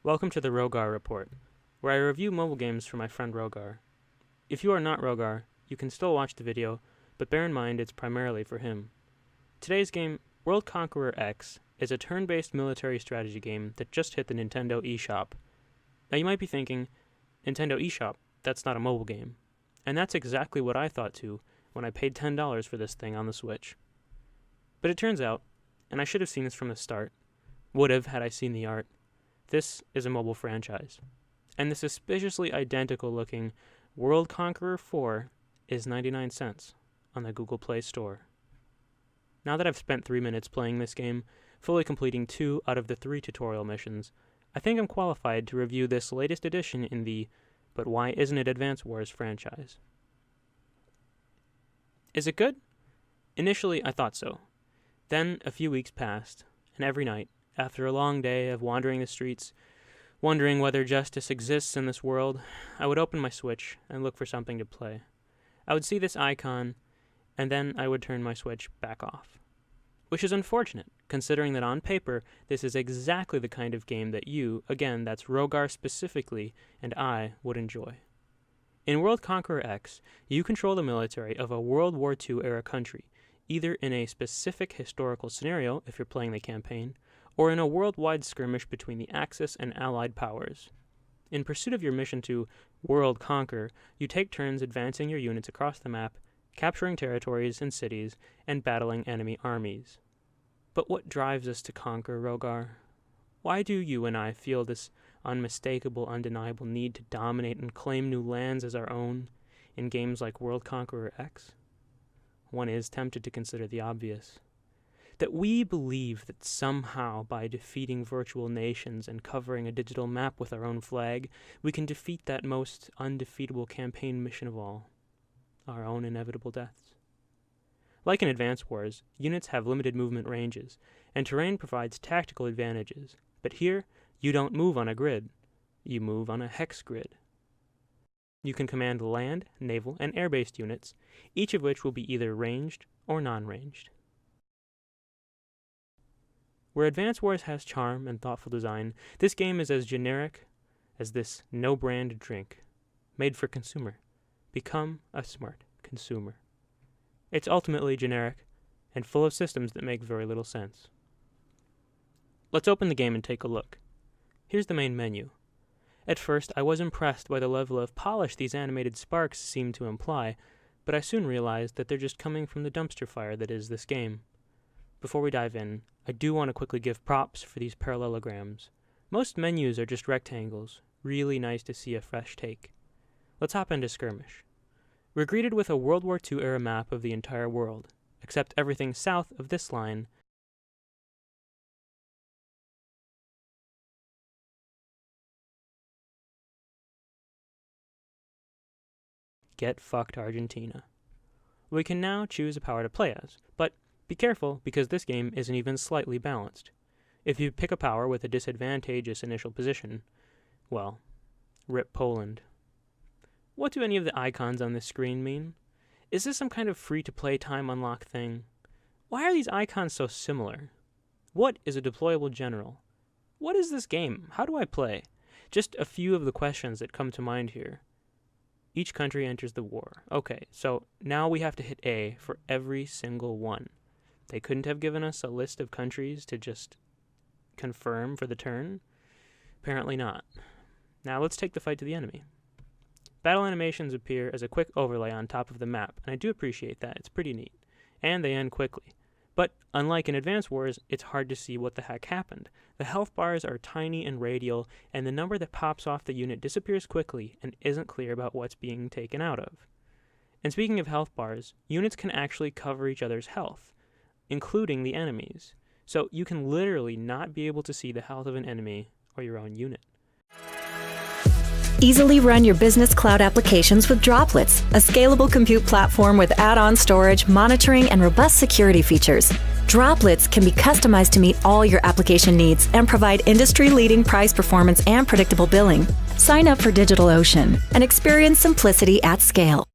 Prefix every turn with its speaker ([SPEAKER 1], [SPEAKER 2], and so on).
[SPEAKER 1] Welcome to the Rogar Report, where I review mobile games for my friend Rogar. If you are not Rogar, you can still watch the video, but bear in mind it's primarily for him. Today's game, World Conqueror X, is a turn-based military strategy game that just hit the Nintendo eShop. Now you might be thinking, Nintendo eShop, that's not a mobile game. And that's exactly what I thought too when I paid $10 for this thing on the Switch. But it turns out, and I should have seen this from the start, would have had I seen the art, this is a mobile franchise. And the suspiciously identical looking World Conqueror 4 is 99 cents on the Google Play Store. Now that I've spent 3 minutes playing this game, fully completing 2 out of the 3 tutorial missions, I think I'm qualified to review this latest edition in the But Why Isn't It Advance Wars franchise. Is it good? Initially, I thought so. Then a few weeks passed, and every night, after a long day of wandering the streets, wondering whether justice exists in this world, I would open my Switch and look for something to play. I would see this icon, and then I would turn my Switch back off. Which is unfortunate, considering that on paper, this is exactly the kind of game that you, again, that's Rogar specifically, and I would enjoy. In World Conqueror X, you control the military of a World War II era country, either in a specific historical scenario, if you're playing the campaign, or in a worldwide skirmish between the Axis and Allied powers. In pursuit of your mission to world conquer, you take turns advancing your units across the map, capturing territories and cities, and battling enemy armies. But what drives us to conquer, Rogar? Why do you and I feel this unmistakable, undeniable need to dominate and claim new lands as our own in games like World Conqueror X? One is tempted to consider the obvious. That we believe that somehow by defeating virtual nations and covering a digital map with our own flag, we can defeat that most undefeatable campaign mission of all, our own inevitable deaths. Like in Advance Wars, units have limited movement ranges, and terrain provides tactical advantages, but here, you don't move on a grid, you move on a hex grid. You can command land, naval, and air-based units, each of which will be either ranged or non-ranged. Where Advance Wars has charm and thoughtful design, this game is as generic as this no-brand drink, made for consumer. Become a smart consumer. It's ultimately generic and full of systems that make very little sense. Let's open the game and take a look. Here's the main menu. At first, I was impressed by the level of polish these animated sparks seem to imply, but I soon realized that they're just coming from the dumpster fire that is this game. Before we dive in, I do want to quickly give props for these parallelograms. Most menus are just rectangles. Really nice to see a fresh take. Let's hop into Skirmish. We're greeted with a World War II era map of the entire world, except everything south of this line Get fucked Argentina. We can now choose a power to play as, but be careful because this game isn't even slightly balanced. If you pick a power with a disadvantageous initial position, well, rip Poland. What do any of the icons on this screen mean? Is this some kind of free-to-play time unlock thing? Why are these icons so similar? What is a deployable general? What is this game? How do I play? Just a few of the questions that come to mind here. Each country enters the war. Okay, so now we have to hit A for every single one. They couldn't have given us a list of countries to just confirm for the turn? Apparently not. Now let's take the fight to the enemy. Battle animations appear as a quick overlay on top of the map, and I do appreciate that. It's pretty neat. And they end quickly. But unlike in Advance Wars, it's hard to see what the heck happened. The health bars are tiny and radial, and the number that pops off the unit disappears quickly and isn't clear about what's being taken out of. And speaking of health bars, units can actually cover each other's health, including the enemies. So you can literally not be able to see the health of an enemy or your own unit.
[SPEAKER 2] Easily run your business cloud applications with Droplets, a scalable compute platform with add-on storage, monitoring, and robust security features. Droplets can be customized to meet all your application needs and provide industry-leading price performance and predictable billing. Sign up for DigitalOcean and experience simplicity at scale.